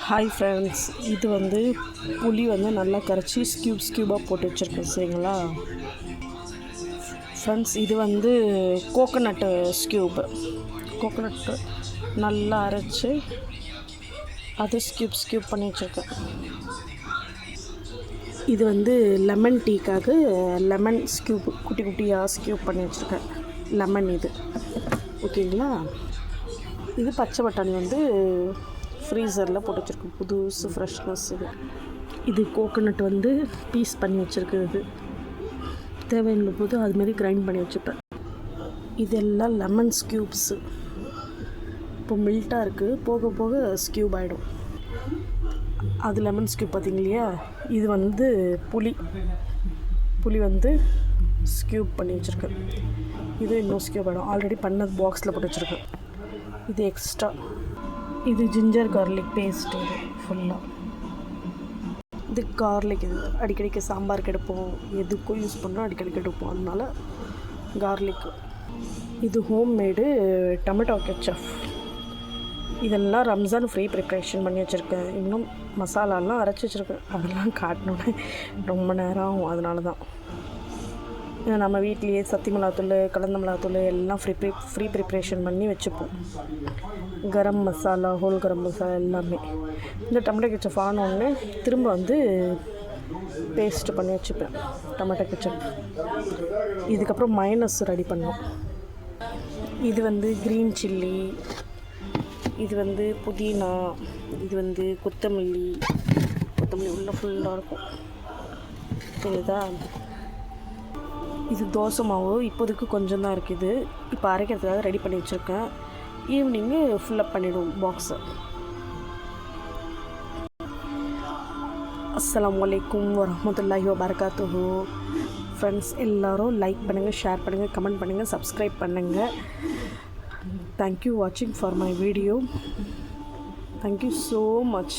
Hi friends, இது வந்து புளி வந்து நல்லா கரைச்சி ஸ்கியூபாக போட்டு வச்சுருக்கேன். சரிங்களா ஃப்ரெண்ட்ஸ், இது வந்து கோகோனட்டு கோகோனட்டு நல்லா அரைச்சி அது ஸ்கியூப் பண்ணி வச்சுருக்கேன். இது வந்து லெமன் டீக்காக லெமன் குட்டி குட்டியாக ஸ்கியூப் பண்ணி வச்சுருக்கேன். லெமன் இது ஓகேங்களா. இது பச்சை பட்டாணி வந்து ஃப்ரீசரில் போட்டு வச்சுருக்கேன், புதுசு ஃப்ரெஷ்னஸ். இது கோகோனட் வந்து பீஸ் பண்ணி வச்சுருக்குது, தேவையான போது அதுமாரி கிரைண்ட் பண்ணி வச்சுப்பேன். இதெல்லாம் லெமன் ஸ்கியூப்ஸு. இப்போ மில்ட்டாக இருக்குது, போக போக ஸ்கியூப் ஆகிடும். அது லெமன் ஸ்கியூப் பார்த்திங்க இல்லையா. இது வந்து புளி வந்து ஸ்கியூப் பண்ணி வச்சுருக்கேன். இது இன்னும் ஸ்கியூப் ஆகிடும். ஆல்ரெடி பண்ணது பாக்ஸில் போட்டு வச்சுருக்கேன். இது எக்ஸ்ட்ரா. இது ஜிஞ்சர் கார்லிக் பேஸ்ட். இது ஃபுல்லாக இது கார்லிக். இது அடிக்கடிக்கு சாம்பாருக்கு எடுப்போம், எதுக்கும் யூஸ் பண்ணோம், அடிக்கடிக்கு எடுப்போம், அதனால கார்லிக்கு. இது ஹோம்மேடு டொமேட்டோ கெச்சப். இதெல்லாம் ரம்ஜான் ஃப்ரீ ப்ரிப்ரேஷன் பண்ணி வச்சுருக்கேன். இன்னும் மசாலாலாம் அரைச்சி வச்சுருக்கேன், அதெல்லாம் காட்டணுன்னு ரொம்ப நேரம் ஆகும். அதனால தான் நம்ம வீட்லேயே சத்தி மிளகாத்தூள், கலந்த மிளகாத்தூள் எல்லாம் ஃப்ரீ ப்ரிப்ரேஷன் பண்ணி வச்சுப்போம். கரம் மசாலா, ஹோல் கரம் மசாலா எல்லாமே. இந்த டொமேட்டோ கெச்சப் ஆனோடனே திரும்ப வந்து பேஸ்ட் பண்ணி வச்சுப்பேன் டொமேட்டோ கெச்சப். இதுக்கப்புறம் மைனஸ் ரெடி பண்ணோம். இது வந்து க்ரீன் சில்லி, இது வந்து புதினா, இது வந்து கொத்தமல்லி உள்ள ஃபுல்லாக இருக்கும். தெரியுதா. இது தோசை மாவு இப்போதைக்கு கொஞ்சம் தான் இருக்குது. இப்போ அரைக்கிறதுக்காக ரெடி பண்ணி வச்சுருக்கேன். ஈவினிங்கு ஃபில்லப் பண்ணிவிடுவோம் பாக்ஸை. அஸ்ஸலாமு அலைக்கும் வரஹ்மத்துல்லாஹி வபரகாத்துஹு. ஃப்ரெண்ட்ஸ் எல்லோரும் லைக் பண்ணுங்கள், ஷேர் பண்ணுங்கள், கமெண்ட் பண்ணுங்கள், சப்ஸ்கிரைப் பண்ணுங்கள். தேங்க்யூ வாட்சிங் for my video. Thank you so much.